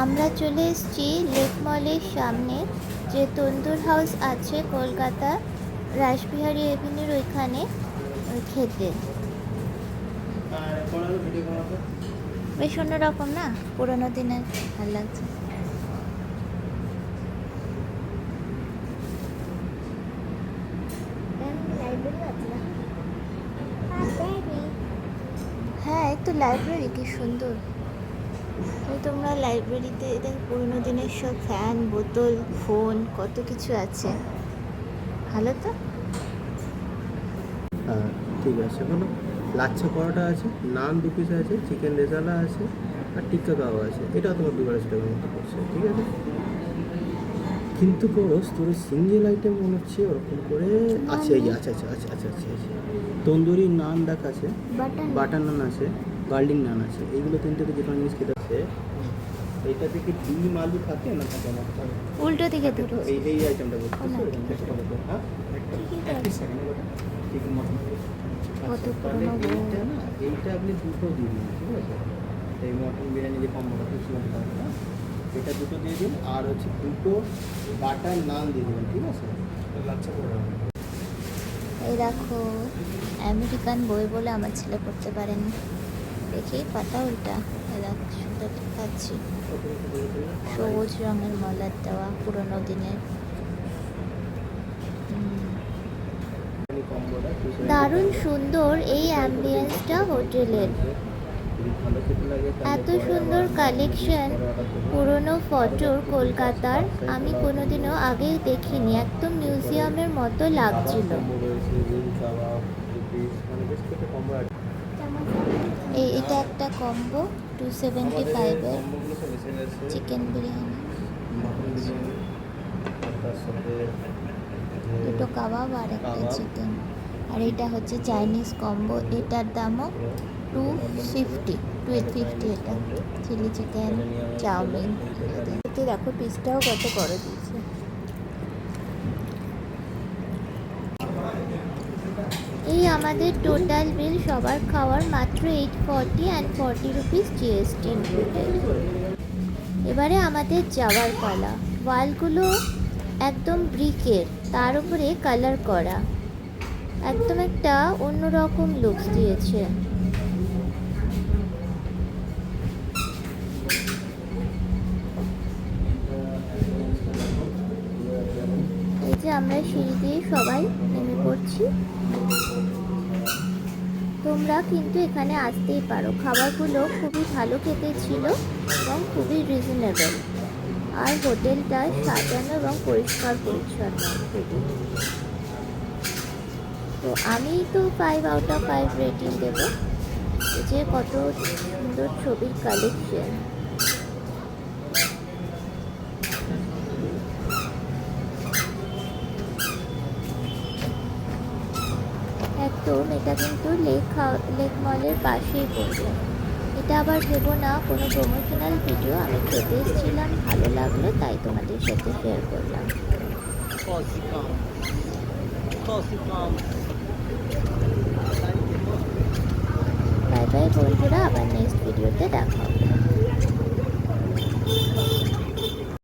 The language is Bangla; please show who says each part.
Speaker 1: আমরা চলে এসেছি লেক মলের সামনে, যে তন্দুর হাউস আছে কলকাতা রাসবিহারী এভিনিউর ওইখানে খেতে। বেশ অন্যরকম না, পুরোনো দিনের, ভালো লাগছে। হ্যাঁ, একটু লাইব্রেরি, কি সুন্দর। তোমরা লাইব্রেরিতে এটা পুরোনো দিনের সব ফ্যান, বোতল, ফোন, কত কিছু আছে। ভালো তো।
Speaker 2: হ্যাঁ ঠিক আছে, বলো। লাচ্ছা পরোটা আছে, নান 2 পিস আছে, চিকেন রেজালা আছে, আর টিক্কা কাবাব আছে। এটা তোমার 200 টাকার মতো পড়ছে, ঠিক আছে। কিন্তু পরশ তোর সিঙ্গেল আইটেম মনে হচ্ছে ওরকম করে আছে। এই আচ্ছা আচ্ছা আচ্ছা আচ্ছা আচ্ছা আচ্ছা তন্দুরি নান দেখ আছে, বাটার নান আছে, গার্লিক নান আছে। এইগুলো তিনটে যে কোনো জিনিস খেতে আছে। এইটা থেকে ডিম আলু থাকে না, থাকে না,
Speaker 1: উল্টো দিকে দুটো।
Speaker 2: এই আইটেমটা বলতে হ্যাঁ ঠিক মতো। এইটা না, এইটা আপনি দুটো দিয়ে দিন, ঠিক আছে। এই মটন বিরিয়ানি যে কম্বোটা খুঁজছিলাম না, এটা দুটো দিয়ে দিন। আর হচ্ছে দুটো বাটার নান দিয়ে দেবেন, ঠিক আছে। লাচ্ছা পরোটা।
Speaker 1: এই দেখো, আমেরিকান বই বলে আমার ছেলে পড়তে পারেনি, দেখি পাতা উল্টা। এই দেখো, সুন্দর দেখাচ্ছি, সবুজ রঙের মলার দেওয়া, পুরোনো দিনের। দারুণ সুন্দর এই অ্যাম্বিয়েন্সটা হোটেলের। এত সুন্দর কালেকশন পুরনো ফটোর কলকাতার, আমি কোনোদিনও আগে দেখিনি। একদম মিউজিয়ামের মতো লাগছিল। এটা একটা কম্বো 275-এর চিকেন বিরিয়ানি, দুটো কাবাব আর একটা চিকেন। আর এটা হচ্ছে চাইনিজ কম্বো, এটার দামও 250 এটা চিলি চিকেন, চাউমিন। দেখো পিসটাও কত বড় দিয়েছে। এই আমাদের টোটাল বিল সবার খাওয়ার মাত্র 840 অ্যান্ড 40 রুপিস জিএসটি ইনক্লুডেড। এবারে আমাদের যাওয়ার পালা। ওয়ালগুলো একদম ব্রিকের, তার উপরে কালার করা, একদম একটা অন্যরকম লুকস দিয়েছে। এই যে আমরা সিঁড়ি দিয়ে সবাই নেমে পড়ছি। তোমরা কিন্তু এখানে আসতেই পারো। খাবারগুলো খুবই ভালো খেতে ছিল এবং খুবই রিজনেবল। আর হোটেলটা সাজানো এবং পরিষ্কার পরিচ্ছন্ন খুবই। তো আমি তো 5 আউট অফ 5 রেটিং দেবো। যে কত সুন্দর ছবির কালেকশন। একদম, এটা কিন্তু লেক মলের পাশেই পড়বে। এটা আবার ভেবো না কোনো প্রমোশনাল ভিডিও, আমি খেতে এসেছিলাম, ভালো লাগলো তাই তোমাদের সাথে শেয়ার করলাম। বাই বাই বন্ধুরা, আবার নেক্সট ভিডিওতে দেখা হবে।